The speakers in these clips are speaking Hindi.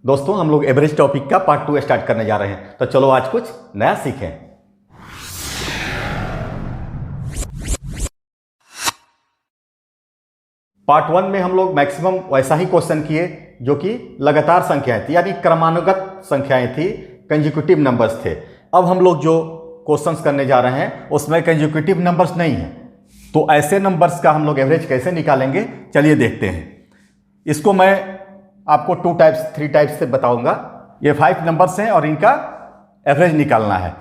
दोस्तों हम लोग एवरेज टॉपिक का पार्ट 2 स्टार्ट करने जा रहे हैं, तो चलो आज कुछ नया सीखें। पार्ट 1 में हम लोग मैक्सिमम वैसा ही क्वेश्चन किए जो कि लगातार संख्याएं थी, यानी क्रमानुगत संख्याएं थी, कंसेक्यूटिव नंबर्स थे। अब हम लोग जो क्वेश्चंस करने जा रहे हैं उसमें कंसेक्यूटिव नंबर्स नहीं है, तो ऐसे नंबर्स का हम लोग एवरेज कैसे निकालेंगे, चलिए देखते हैं। इसको मैं आपको 2 टाइप्स 3 टाइप्स से बताऊंगा। ये 5 नंबर्स हैं और इनका एवरेज निकालना है।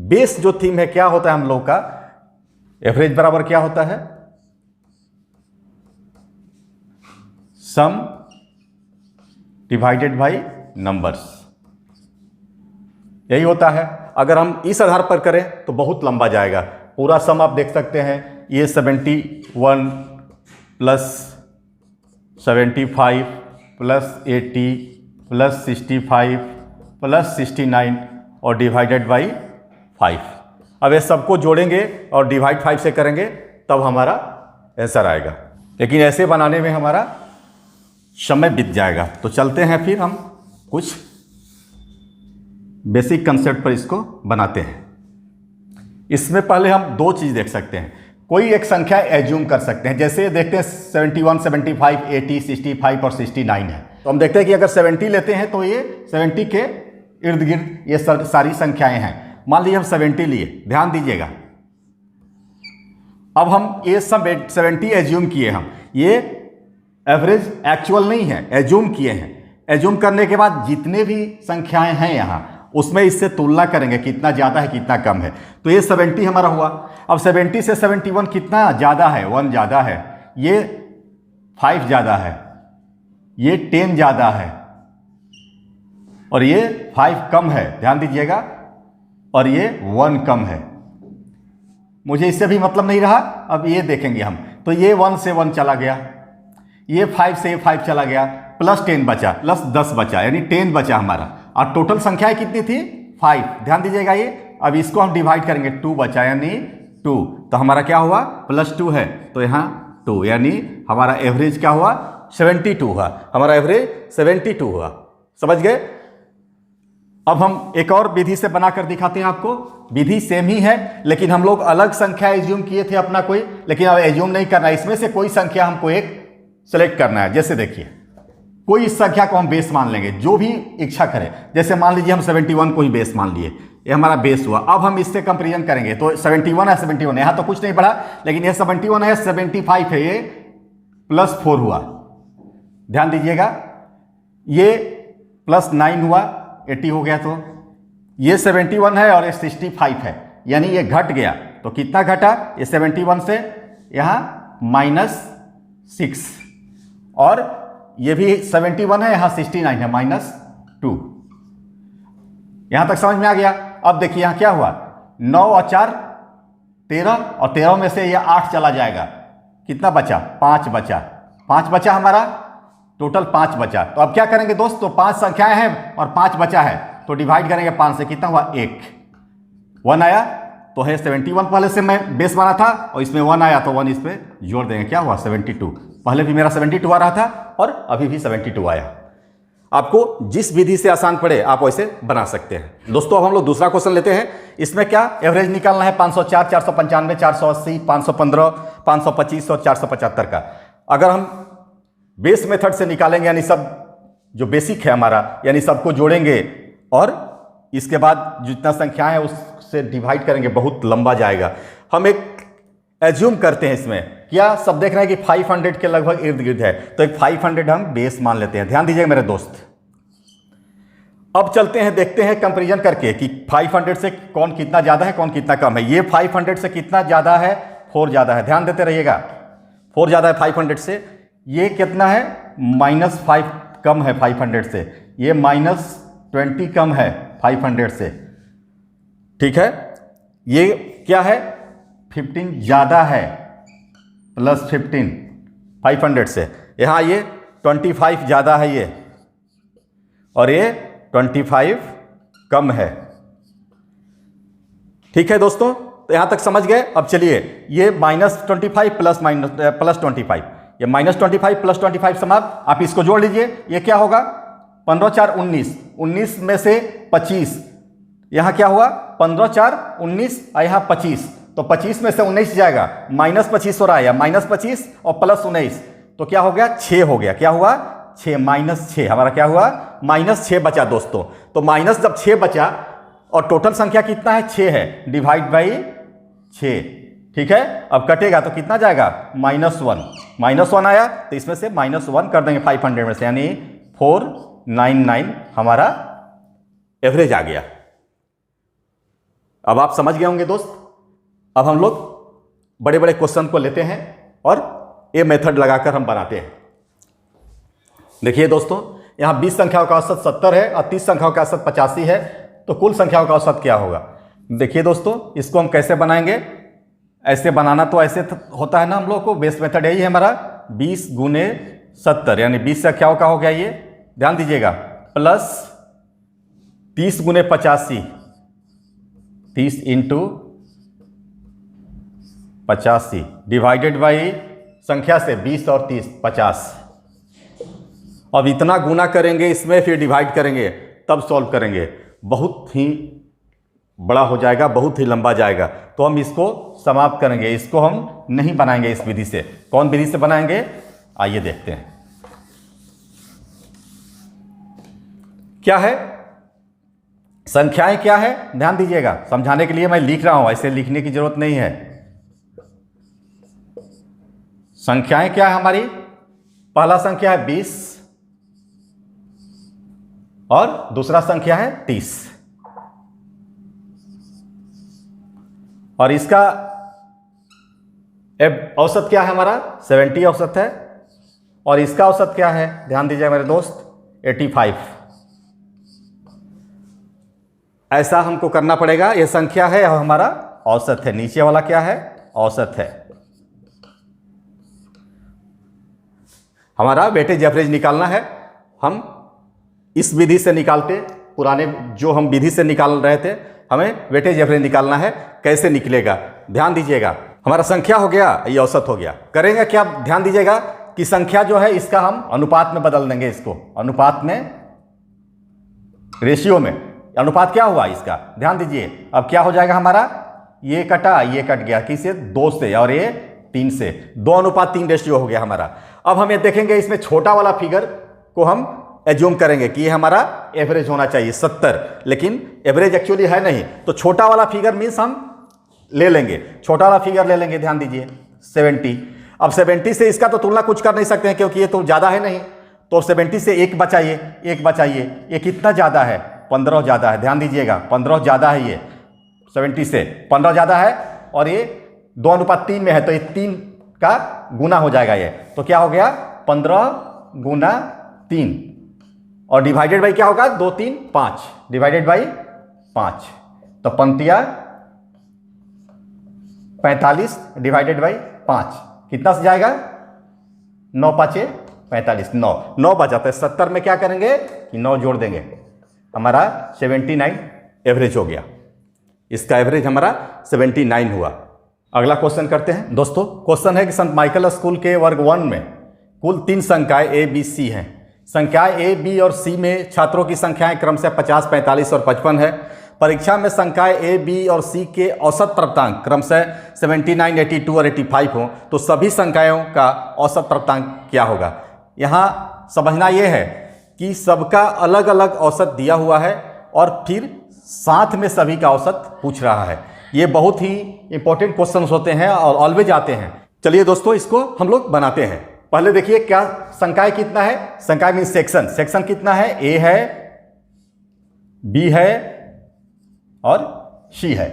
बेस जो थीम है, क्या होता है हम लोग का एवरेज बराबर क्या होता है, सम डिवाइडेड बाय नंबर्स, यही होता है। अगर हम इस आधार पर करें तो बहुत लंबा जाएगा। पूरा सम आप देख सकते हैं, ये 71 प्लस 75 प्लस 80 प्लस 65 प्लस 69 और डिवाइडेड बाई 5। अब ये सबको जोड़ेंगे और डिवाइड 5 से करेंगे तब हमारा आंसर आएगा, लेकिन ऐसे बनाने में हमारा समय बीत जाएगा। तो चलते हैं फिर हम कुछ बेसिक कंसेप्ट पर इसको बनाते हैं। इसमें पहले हम 2 चीज़ देख सकते हैं। कोई एक संख्या एज्यूम कर सकते हैं, जैसे देखते हैं 71, 75, 80, 65 और 69 है। तो हम देखते हैं कि अगर 70 लेते हैं तो ये 70 के इर्द गिर्द ये सारी संख्याएं हैं। मान लीजिए हम 70 लिए, ध्यान दीजिएगा। अब हम ये सब 70 एज्यूम किए, हम ये एवरेज एक्चुअल नहीं है, एज्यूम किए हैं। एज्यूम करने के बाद जितने भी संख्याएं हैं यहाँ उसमें इससे तुलना करेंगे कितना ज़्यादा है कितना कम है। तो ये 70 हमारा हुआ। अब 70 से 71 कितना ज़्यादा है, 1 ज़्यादा है, ये 5 ज़्यादा है, ये 10 ज़्यादा है और ये 5 कम है, ध्यान दीजिएगा, और ये 1 कम है। मुझे इससे भी मतलब नहीं रहा, अब ये देखेंगे हम। तो ये 1 से 1 चला गया, ये 5 से 5 चला गया, प्लस 10 बचा, प्लस 10 बचा, यानी 10 बचा हमारा। और टोटल संख्याएं कितनी थी, 5। ध्यान दीजिएगा ये। अब इसको हम डिवाइड करेंगे, 2 बचा यानी 2, तो हमारा क्या हुआ, प्लस 2 है तो यहाँ 2, यानी हमारा एवरेज क्या हुआ, 72 हुआ। हमारा एवरेज 72 हुआ। समझ गए। अब हम एक और विधि से बनाकर दिखाते हैं आपको। विधि सेम ही है, लेकिन हम लोग अलग संख्या एज्यूम किए थे अपना कोई, लेकिन अब एज्यूम नहीं करना, इसमें से कोई संख्या हमको एक सेलेक्ट करना है। जैसे देखिए, कोई इस संख्या को हम बेस मान लेंगे, जो भी इच्छा करें। जैसे मान लीजिए हम 71 को ही बेस मान लिए, ये हमारा बेस हुआ। अब हम इससे कंपेरिजन करेंगे, तो 71 है, 71 यहाँ तो कुछ नहीं बढ़ा, लेकिन ये 71 है, 75 है, ये प्लस 4 हुआ। ध्यान दीजिएगा, ये प्लस 9 हुआ, 80 हो गया। तो ये 71 है और ये 65 है, यानी ये घट गया। तो कितना घटा, ये 71 से यहाँ -6, और ये भी 71 है, यहाँ 69 है, -2। यहां तक समझ में आ गया। अब देखिए यहाँ क्या हुआ, 9 और 4 13, और 13 में से ये 8 चला जाएगा, कितना बचा, 5 बचा। 5 बचा हमारा, टोटल 5 बचा। तो अब क्या करेंगे दोस्त, तो 5 संख्याएं हैं और 5 बचा है, तो डिवाइड करेंगे 5 से, कितना हुआ, 1 आया। तो है 71 पहले से मैं बेस बना था, और इसमें 1 आया तो 1 इस पे जोड़ देंगे, क्या हुआ, 72। पहले भी मेरा 72 आ रहा था और अभी भी 72 आया। आपको जिस विधि से आसान पड़े आप वैसे बना सकते हैं। दोस्तों अब हम लोग दूसरा क्वेश्चन लेते हैं। इसमें क्या एवरेज निकालना है, 504, 495, 480, 515, 525 और 475 का। अगर हम बेस मेथड से निकालेंगे, यानी सब जो बेसिक है हमारा, यानी सबको जोड़ेंगे और इसके बाद जितना संख्या है उससे डिवाइड करेंगे, बहुत लंबा जाएगा। हम एक एज्यूम करते हैं इसमें, क्या सब देख रहे हैं कि 500 के लगभग इर्द गिर्द है, तो एक 500 हम बेस मान लेते हैं। ध्यान दीजिएगा मेरे दोस्त। अब चलते हैं, देखते हैं कंपैरिजन करके कि 500 से कौन कितना ज़्यादा है कौन कितना कम है। ये 500 से कितना ज़्यादा है, 4 ज़्यादा है, ध्यान देते रहिएगा। 4 ज़्यादा है 500 से। ये कितना है, -5 कम है 500 से। ये -20 कम है 500 से, ठीक है। ये क्या है, 15 ज़्यादा है, +15 500 से। यहाँ ये 25 ज़्यादा है ये, और ये 25 कम है, ठीक है दोस्तों। तो यहाँ तक समझ गए। अब चलिए, ये -25 +25, ये -25 + 25 समाप्त। आप इसको जोड़ लीजिए, ये क्या होगा, 15 4 19, 19 में से 25, यहाँ क्या हुआ 15 4 19 और यहाँ 25, तो 25 में से 19 जाएगा, -25 हो रहा है, -25 और +19, तो क्या हो गया 6 हो गया, क्या हुआ 6, -6 हमारा क्या हुआ -6 बचा दोस्तों। तो माइनस जब 6 बचा और टोटल संख्या कितना है 6 है, डिवाइड बाई 6, ठीक है। अब कटेगा तो कितना जाएगा -1 आया, तो इसमें से -1 कर देंगे 500 में से, यानी 499 हमारा एवरेज आ गया। अब आप समझ गए होंगे दोस्त। अब हम लोग बड़े बड़े क्वेश्चन को लेते हैं और ये मेथड लगाकर हम बनाते हैं। देखिए दोस्तों, यहां 20 संख्याओं का औसत 70 है और 30 संख्याओं का औसत 85 है, तो कुल संख्याओं का औसत क्या होगा। देखिए दोस्तों, इसको हम कैसे बनाएंगे, ऐसे बनाना तो ऐसे होता है ना हम लोग को, बेस्ट मेथड यही है हमारा, 20 गुने 70 यानी 20 संख्याओं का हो गया ये, ध्यान दीजिएगा, प्लस 30 गुने 85, 30 इंटू 85 डिवाइडेड बाई संख्या से 20 और 30 50। अब इतना गुना करेंगे इसमें, फिर डिवाइड करेंगे, तब सॉल्व करेंगे, बहुत ही बड़ा हो जाएगा, बहुत ही लंबा जाएगा, तो हम इसको समाप्त करेंगे। इसको हम नहीं बनाएंगे इस विधि से। कौन विधि से बनाएंगे, आइए देखते हैं क्या है। संख्याएं क्या है, ध्यान दीजिएगा, समझाने के लिए मैं लिख रहा हूं, ऐसे लिखने की जरूरत नहीं है। संख्याएं क्या है हमारी, पहला संख्या है 20 और दूसरा संख्या है 30, और इसका औसत क्या है हमारा 70 औसत है, और इसका औसत क्या है, ध्यान दीजिए मेरे दोस्त 85। ऐसा हमको करना पड़ेगा। यह संख्या है और हमारा औसत है, नीचे वाला क्या है औसत है। हमारा वेटेज एवरेज निकालना है। हम इस विधि से निकालते, पुराने जो हम विधि से निकाल रहे थे, हमें वेटेज एवरेज निकालना है। कैसे निकलेगा, ध्यान दीजिएगा। हमारा संख्या हो गया, ये औसत हो गया। करेंगे क्या, ध्यान दीजिएगा कि संख्या जो है इसका हम अनुपात में बदल देंगे, इसको अनुपात में, रेशियो में। अनुपात क्या हुआ इसका, ध्यान दीजिए। अब क्या हो जाएगा हमारा, ये कटा, ये कट गया, किससे 2 से, और ये 3 से, 2:3 रेशियो हो गया हमारा। अब हम ये देखेंगे, इसमें छोटा वाला फिगर को हम एज्यूम करेंगे कि ये हमारा एवरेज होना चाहिए 70, लेकिन एवरेज एक्चुअली है नहीं, तो छोटा वाला फिगर मीन्स हम ले लेंगे, छोटा वाला फिगर ले लेंगे, ध्यान दीजिए 70। अब 70 से इसका तो तुलना कुछ कर नहीं सकते हैं, क्योंकि ये तो ज़्यादा है नहीं, तो 70 से एक बचाइए, एक बचाइए। ये कितना ज़्यादा है, 15 ज़्यादा है, ध्यान दीजिएगा 15 ज़्यादा है, ये 70 से 15 ज़्यादा है, और ये 2:3 में है, तो ये 3 का गुना हो जाएगा ये, तो क्या हो गया 15 गुना 3, और डिवाइडेड बाई क्या होगा 2 3 5, डिवाइडेड बाई 5, तो पंक्तियाँ 45 डिवाइडेड बाई 5 कितना से जाएगा, 9 5 45, 9 बचा, तो 70 में क्या करेंगे कि 9 जोड़ देंगे, हमारा 79 एवरेज हो गया। इसका एवरेज हमारा 79 हुआ। अगला क्वेश्चन करते हैं दोस्तों। क्वेश्चन है कि संत माइकल स्कूल के वर्ग 1 में कुल 3 संख्याएं ए बी सी हैं। संख्याएं ए बी और सी में छात्रों की संख्याएं क्रमशः 50 45 और 55 है। परीक्षा में संख्याएं ए बी और सी के औसत प्राप्तांक क्रमशः 79 82 और 85 हो, तो सभी संख्याओं का औसत प्राप्तांक क्या होगा। यहाँ समझना यह है कि सबका अलग अलग औसत दिया हुआ है और फिर साथ में सभी का औसत पूछ रहा है। ये बहुत ही इंपॉर्टेंट क्वेश्चंस होते हैं और ऑलवेज आते हैं। चलिए दोस्तों, इसको हम लोग बनाते हैं। पहले देखिए क्या संख्याएं कितना है, संख्या मीन सेक्शन, सेक्शन कितना है, ए है, बी है और सी है,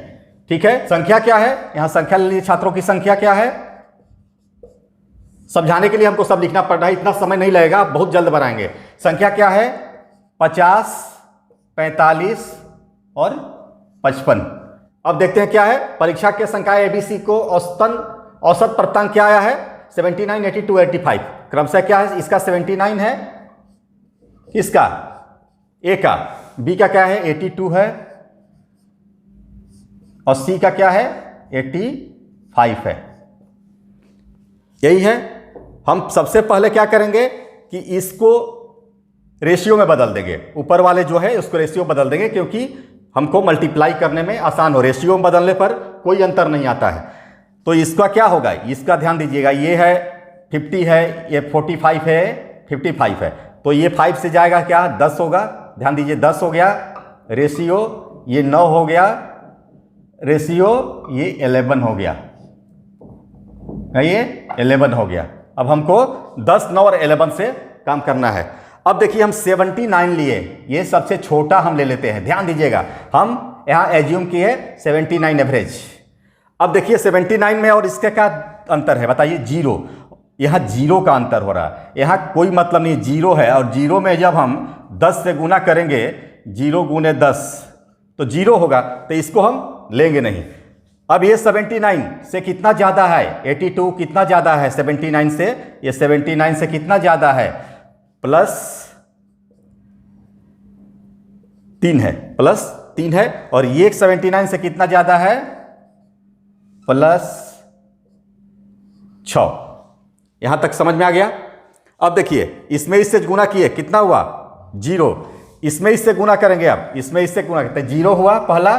ठीक है। संख्या क्या है, यहां संख्या ले लीजिए, छात्रों की संख्या क्या है। समझाने के लिए हमको सब लिखना पड़ रहा है, इतना समय नहीं लगेगा, बहुत जल्द बनाएंगे। संख्या क्या है 50 45 और 55। अब देखते हैं क्या है परीक्षा के संख्या एबीसी को औसत प्राप्तांक क्या आया है 79 82 85। क्रमशः क्या है, इसका 79 है, किसका ए का, बी का क्या है 82 है, और सी का क्या है 85 है। यही है। हम सबसे पहले क्या करेंगे कि इसको रेशियो में बदल देंगे, ऊपर वाले जो है उसको रेशियो बदल देंगे, क्योंकि हमको मल्टीप्लाई करने में आसान हो। रेशियो में बदलने पर कोई अंतर नहीं आता है। तो इसका क्या होगा, इसका ध्यान दीजिएगा, ये है 50 है, ये 45 है, 55 है, तो ये 5 से जाएगा क्या, 10 होगा। ध्यान दीजिए 10 हो गया, रेशियो ये 9 हो गया, रेशियो ये 11 हो गया, ये 11 हो गया। अब हमको 10, 9 और 11 से काम करना है। अब देखिए हम 79 लिए, ये सबसे छोटा हम ले लेते हैं। ध्यान दीजिएगा, हम यहाँ एज्यूम किए 79 एवरेज। अब देखिए 79 में और इसका क्या अंतर है बताइए, 0। यहाँ 0 का अंतर हो रहा है, यहाँ कोई मतलब नहीं, 0 है। और 0 में जब हम 10 से गुना करेंगे, 0 गुने 10 तो 0 होगा, तो इसको हम लेंगे नहीं। अब ये 79 से कितना ज़्यादा है, 82 कितना ज़्यादा है 79 से, ये 79 से कितना ज़्यादा है, +3 है, +3 है। और ये 79 से कितना ज़्यादा है, +6। यहां तक समझ में आ गया। अब देखिए इसमें इससे गुना किए, कितना हुआ, 0। इसमें इससे गुना करेंगे, अब इसमें इससे गुना करते हैं, 0 हुआ पहला,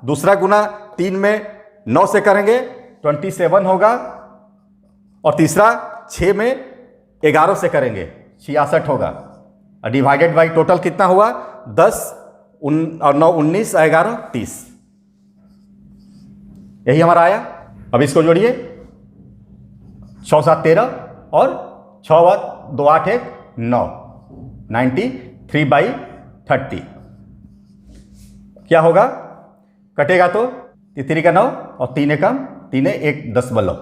दूसरा गुना 3 में 9 से करेंगे 27 होगा, और तीसरा 6 में 11 से करेंगे 66 होगा, और डिवाइडेड बाई टोटल कितना हुआ, 10 और 9 19 और 11 30। यही हमारा आया। अब इसको जोड़िए, 6 7 13 और 6 2 8 1 9, 93/30 क्या होगा, कटेगा तो 3 का 9 और 3 कम 3 1 दशमलव,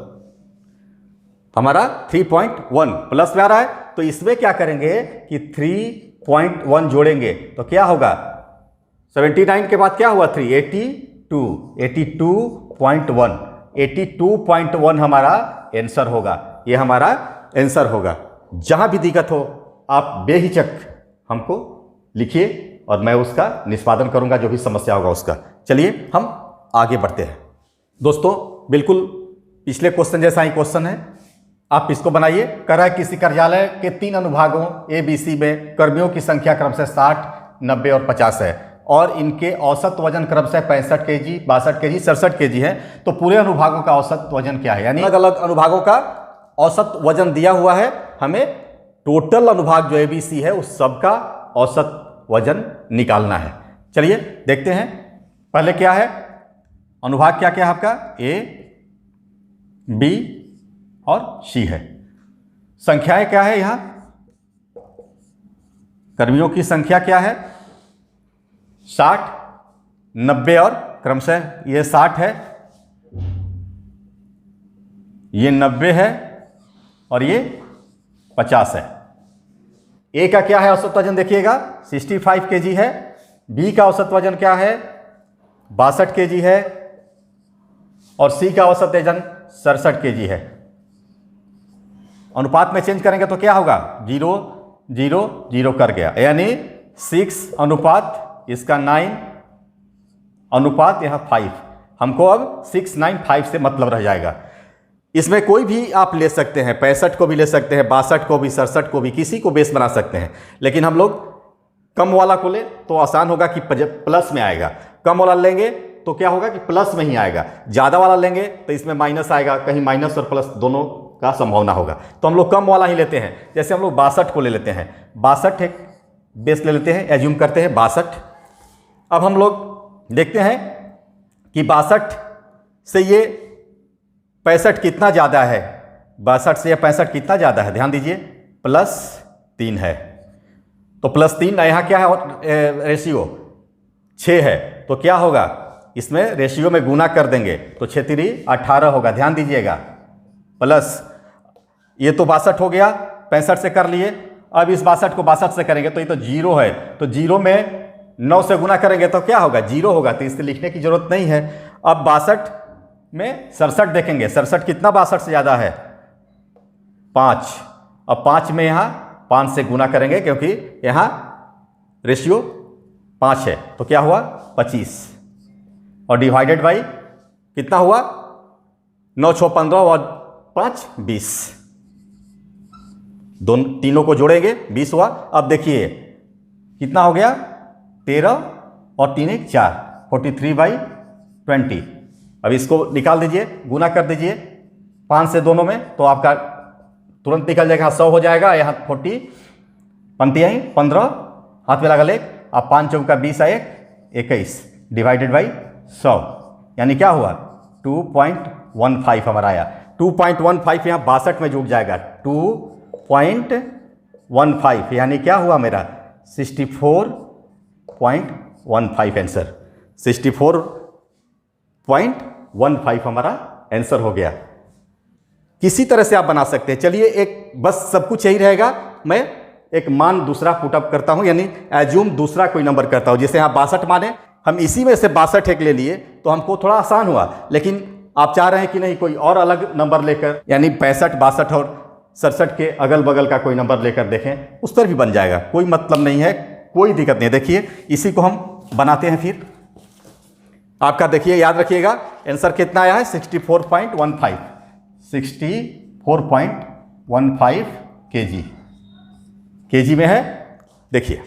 हमारा 3.1 प्लस में आ रहा है। तो इसमें क्या करेंगे कि 3.1 जोड़ेंगे तो क्या होगा, 79 के बाद क्या हुआ 3, 82.1, 82.1 हमारा आंसर होगा। ये हमारा आंसर होगा। जहां भी दिक्कत हो आप बेहिचक हमको लिखिए और मैं उसका निष्पादन करूंगा, जो भी समस्या होगा उसका। चलिए हम आगे बढ़ते हैं। दोस्तों बिल्कुल पिछले क्वेश्चन जैसा ही क्वेश्चन है, आप इसको बनाइए। कह रहा है किसी कार्यालय के 3 अनुभागों ABC में कर्मियों की संख्या क्रमशः 60, 90 और 50 है, और इनके औसत वजन क्रमशः 65 kg, 62 kg, 67 kg है। तो पूरे अनुभागों का औसत वजन क्या है, यानी अलग अलग अनुभागों का औसत वजन दिया हुआ है, हमें टोटल अनुभाग जो ABC है उस सब का औसत वजन निकालना है। चलिए देखते हैं। पहले क्या है, अनुभाग क्या क्या है आपका, A, B और C है। संख्याएं क्या है, यहां कर्मियों की संख्या क्या है, 60, 90 और क्रमशः ये 60 है, ये 90 है और ये 50 है। ए का क्या है औसत वजन देखिएगा, 65 kg है। बी का औसत वजन क्या है, 62 kg है, और सी का औसत वजन 67 kg है। अनुपात में चेंज करेंगे तो क्या होगा, 0 0 0 कर गया, यानी 6 अनुपात इसका 9 अनुपात यहाँ 5। हमको अब 6 9 5 से मतलब रह जाएगा। इसमें कोई भी आप ले सकते हैं, 65 को भी ले सकते हैं, 62 को भी, 67 को भी, किसी को बेस बना सकते हैं। लेकिन हम लोग कम वाला को ले तो आसान होगा कि प्लस में आएगा। कम वाला लेंगे तो क्या होगा कि प्लस में ही आएगा। ज़्यादा वाला लेंगे तो इसमें माइनस आएगा, कहीं माइनस और प्लस दोनों का संभावना होगा। तो हम लोग कम वाला ही लेते हैं। जैसे हम लोग 62 को ले लेते हैं, 62 एक बेस ले लेते हैं, एज्यूम करते हैं 62। अब हम लोग देखते हैं कि 62 से ये 65 कितना ज़्यादा है, 62 से 65 कितना ज़्यादा है, ध्यान दीजिए, +3 है। तो +3 यहाँ क्या है, रेशियो 6 है, तो क्या होगा, इसमें रेशियो में गुना कर देंगे तो 6 3 18 होगा। ध्यान दीजिएगा, प्लस ये तो 62 हो गया, 65 से कर लिए। अब इस 62 को 62 से करेंगे तो ये तो 0 है, तो 0 में 9 से गुना करेंगे तो क्या होगा, 0 होगा, तो इससे लिखने की जरूरत नहीं है। अब 62 में 67 देखेंगे, 67 कितना 62 से ज़्यादा है, 5। अब 5 में यहाँ 5 से गुना करेंगे क्योंकि यहाँ रेशियो 5 है, तो क्या हुआ 25, और डिवाइडेड बाई कितना हुआ, 9 6 15 और 5 20। तीनों को जोड़ेंगे 20 हुआ। अब देखिए कितना हो गया 13 और 3 1 4, 43/20। अब इसको निकाल दीजिए, गुना कर दीजिए 5 से दोनों में, तो आपका तुरंत निकल जाएगा, 100 हो जाएगा। यहाँ 40 पंक्ति आई 15, हाथ में लगा ले, अब 5 चौका 20 आए 21 डिवाइडेड बाई 100, यानी क्या हुआ 2.15 हमारा आया। 2.15 यहाँ 62 में जुड़ जाएगा, 2.15 यानी क्या हुआ मेरा 64.15 आंसर, 64.15 हमारा आंसर हो गया। किसी तरह से आप बना सकते हैं। चलिए एक बस सब कुछ यही रहेगा, मैं एक मान दूसरा पुटअप करता हूं, यानी एज्यूम दूसरा कोई नंबर करता हूं। जैसे यहाँ 62 माने, हम इसी में से 62 एक ले लिए तो हमको थोड़ा आसान हुआ, लेकिन आप चाह रहे हैं कि नहीं कोई और अलग नंबर लेकर, यानी 65 62 और 67 के अगल बगल का कोई नंबर लेकर देखें, उस पर भी बन जाएगा, कोई मतलब नहीं है, कोई दिक्कत नहीं। देखिए इसी को हम बनाते हैं फिर। आपका देखिए याद रखिएगा आंसर कितना आया है 64.15, 64.15 केजी में है। देखिए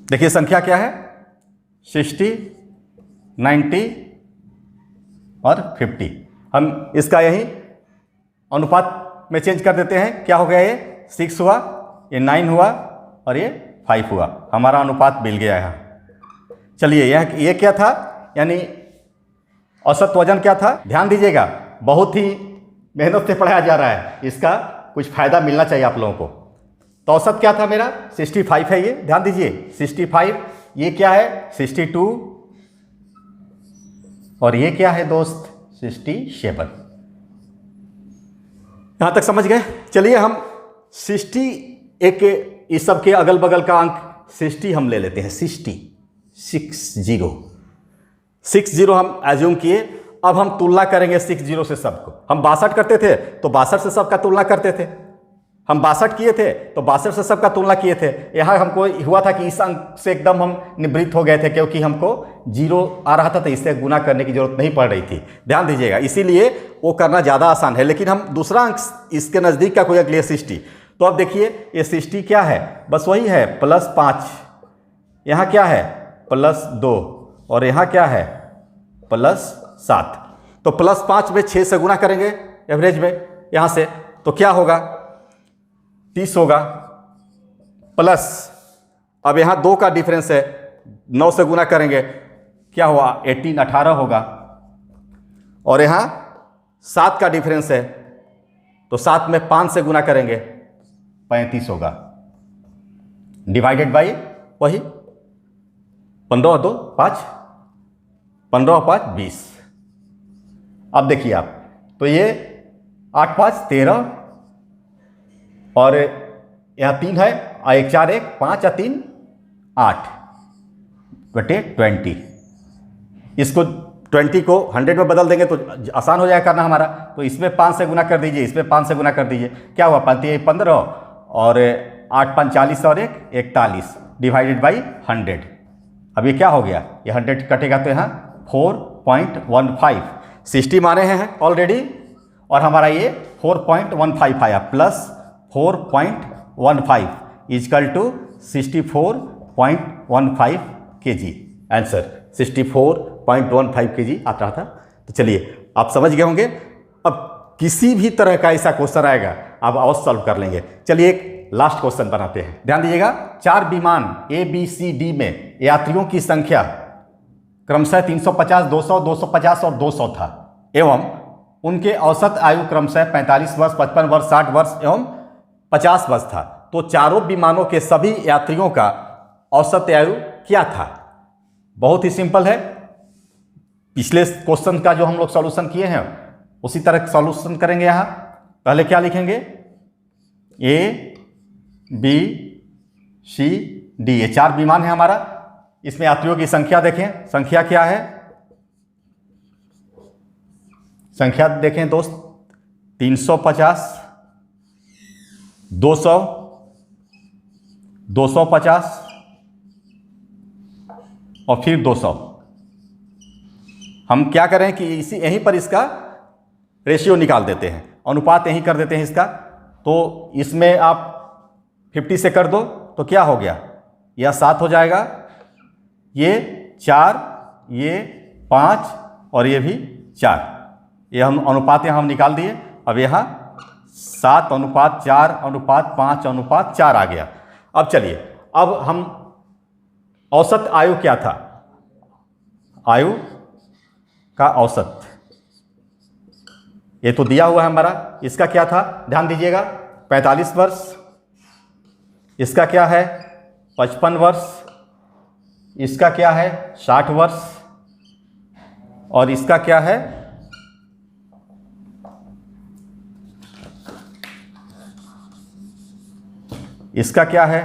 देखिए संख्या क्या है 60, 90 और 50। हम इसका यही अनुपात में चेंज कर देते हैं। क्या हो गया, ये 6 हुआ, ये 9 हुआ और ये 5 हुआ, हमारा अनुपात मिल गया है। चलिए ये क्या था, यानी औसत वजन क्या था, ध्यान दीजिएगा, बहुत ही मेहनत से पढ़ाया जा रहा है, इसका कुछ फायदा मिलना चाहिए आप लोगों को। तो औसत क्या था मेरा 65 है, ये ध्यान दीजिए 65, ये क्या है 62 और ये क्या है दोस्त 67। यहां तक समझ गए। चलिए हम 60 एक इस सब के अगल बगल का अंक 60 हम ले लेते हैं, 60 हम एज्यूम किए। अब हम तुलना करेंगे 60 से सबको। हम 62 करते थे तो 62 से सबका तुलना करते थे, हम 62 किए थे तो 62 से सबका तुलना किए थे। यहाँ हमको हुआ था कि इस अंक से एकदम हम निवृत्त हो गए थे, क्योंकि हमको 0 आ रहा था तो इससे गुना करने की जरूरत नहीं पड़ रही थी, ध्यान दीजिएगा, इसीलिए वो करना ज़्यादा आसान है। लेकिन हम दूसरा अंक इसके नज़दीक का कोई अंक लिए 60, तो अब देखिए ये 60 क्या है, बस वही है +5, यहाँ क्या है +2 और यहाँ क्या है +7। तो +5 में 6 से गुना करेंगे एवरेज में यहाँ से, तो क्या होगा 30 होगा, प्लस अब यहाँ 2 का डिफरेंस है, 9 से गुना करेंगे क्या हुआ 18 होगा, और यहाँ 7 का डिफरेंस है तो 7 में 5 से गुना करेंगे 35 होगा, डिवाइडेड बाई वही 15 2 5, 15 5 20। अब देखिए आप, तो ये 8 5 13 और यहाँ 3 है, 1 4 1 5 और 3 8 बटे 20। इसको 20 को 100 में बदल देंगे तो आसान हो जाएगा करना हमारा। तो इसमें 5 से गुना कर दीजिए, इसमें 5 से गुना कर दीजिए, क्या हुआ 15 और 8 5 40 और 1 41 डिवाइडेड बाई 100। अब ये क्या हो गया, ये 100 कटेगा तो यहाँ 4.15, 60 माने हैं ऑलरेडी, और हमारा ये 4.15 आया, plus 4.15 is equal to 64.15 kg। Answer 64.15 kg आता था। तो चलिए आप समझ गए होंगे। अब किसी भी तरह का ऐसा क्वेश्चन आएगा आप और सॉल्व कर लेंगे। चलिए एक लास्ट क्वेश्चन बनाते हैं, ध्यान दीजिएगा। 4 विमान ABCD में यात्रियों की संख्या क्रमशः 350, 200, 250 और 200 था, एवं उनके औसत आयु क्रमशः 45 वर्ष, 55 वर्ष, 60 वर्ष एवं 50 वर्ष था। तो चारों विमानों के सभी यात्रियों का औसत आयु क्या था? बहुत ही सिंपल है, पिछले क्वेश्चन का जो हम लोग सॉल्यूशन किए हैं उसी तरह सॉल्यूशन करेंगे। यहाँ पहले क्या लिखेंगे, ABCD, ये 4 विमान है हमारा। इसमें यात्रियों की संख्या देखें, संख्या क्या है, संख्या देखें दोस्त, 350, 200, 250 और फिर 200। हम क्या करें कि इसी यहीं पर इसका रेशियो निकाल देते हैं, अनुपात यहीं कर देते हैं इसका। तो इसमें आप 50 से कर दो तो क्या हो गया, यह 7 हो जाएगा, ये 4, ये 5 और ये भी 4। ये हम अनुपात यहाँ हम निकाल दिए। अब यहाँ 7:4:5:4 आ गया। अब चलिए, अब हम औसत आयु क्या था, आयु का औसत ये तो दिया हुआ है हमारा, इसका क्या था ध्यान दीजिएगा, 45 वर्ष। इसका क्या है 55 वर्ष। इसका क्या है 60 वर्ष। और इसका क्या है इसका क्या है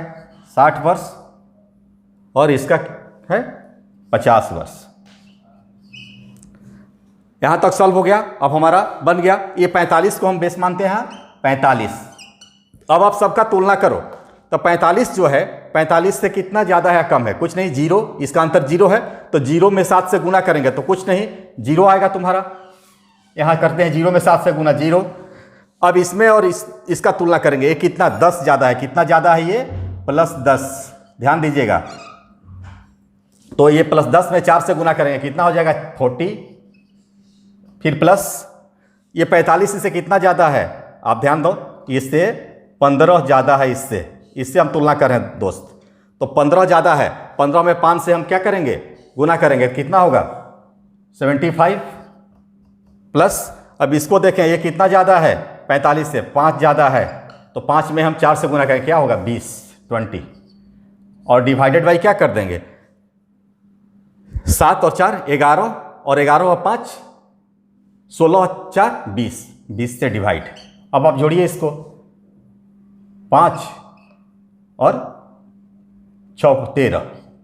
60 वर्ष और इसका है 50 वर्ष। यहां तक सॉल्व हो गया। अब हमारा बन गया, ये 45 को हम बेस मानते हैं, 45। अब आप सबका तुलना करो तो 45 जो है 45 से कितना ज़्यादा है कम है, कुछ नहीं, 0, इसका अंतर 0 है। तो 0 में 7 से गुना करेंगे तो कुछ नहीं, 0 आएगा तुम्हारा। यहाँ करते हैं 0 में 7 से गुना 0। अब इसमें और इसका तुलना करेंगे, ये कितना 10 ज़्यादा है, कितना ज़्यादा है ये +10, ध्यान दीजिएगा। तो ये +10 में 4 से गुना करेंगे कितना हो जाएगा 40, फिर प्लस ये 45 इससे कितना ज़्यादा है, आप ध्यान दो, इससे 15 ज़्यादा है, इससे हम तुलना कर रहे हैं दोस्त। तो 15 ज़्यादा है, 15 में 5 से हम क्या करेंगे गुना करेंगे, कितना होगा 75 प्लस। अब इसको देखें, ये कितना ज़्यादा है 45 से 5 ज़्यादा है, तो 5 में हम 4 से गुना करेंगे, क्या होगा 20 और डिवाइडेड बाई क्या कर देंगे 7 और 4 11 और 11 और 5 16 और 4 20 से डिवाइड। अब आप जोड़िए इसको, 5 और 6 13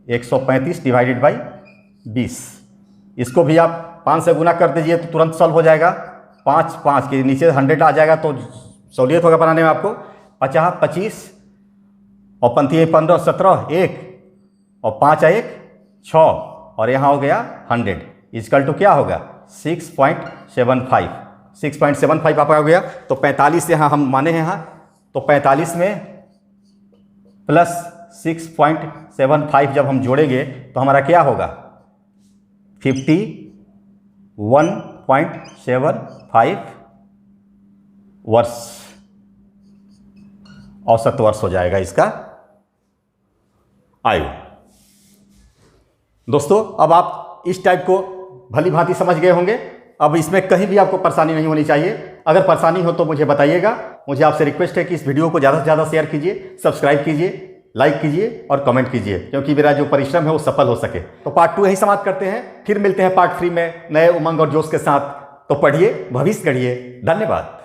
135 डिवाइडेड बाई 20। इसको भी आप 5 से गुना कर दीजिए तो तुरंत सॉल्व हो जाएगा। 5 के नीचे 100 आ जाएगा तो सहूलियत होगा बनाने में आपको। 50 25 और 15 17 1 और 5 1 6 और यहाँ हो गया 100 इक्वल टू क्या होगा 6.75 आपका हो गया। तो 45 यहाँ हम माने हैं, यहाँ तो 45 में प्लस 6.75 जब हम जोड़ेंगे तो हमारा क्या होगा 51.75 वर्ष, औसत वर्ष हो जाएगा इसका आयु। दोस्तों अब आप इस टाइप को भली भांति समझ गए होंगे। अब इसमें कहीं भी आपको परेशानी नहीं होनी चाहिए। अगर परेशानी हो तो मुझे बताइएगा। मुझे आपसे रिक्वेस्ट है कि इस वीडियो को ज़्यादा से ज़्यादा शेयर कीजिए, सब्सक्राइब कीजिए, लाइक कीजिए और कमेंट कीजिए, क्योंकि मेरा जो परिश्रम है वो सफल हो सके। तो पार्ट 2 यही समाप्त करते हैं, फिर मिलते हैं पार्ट 3 में नए उमंग और जोश के साथ। तो पढ़िए, भविष्य गढ़िए। धन्यवाद।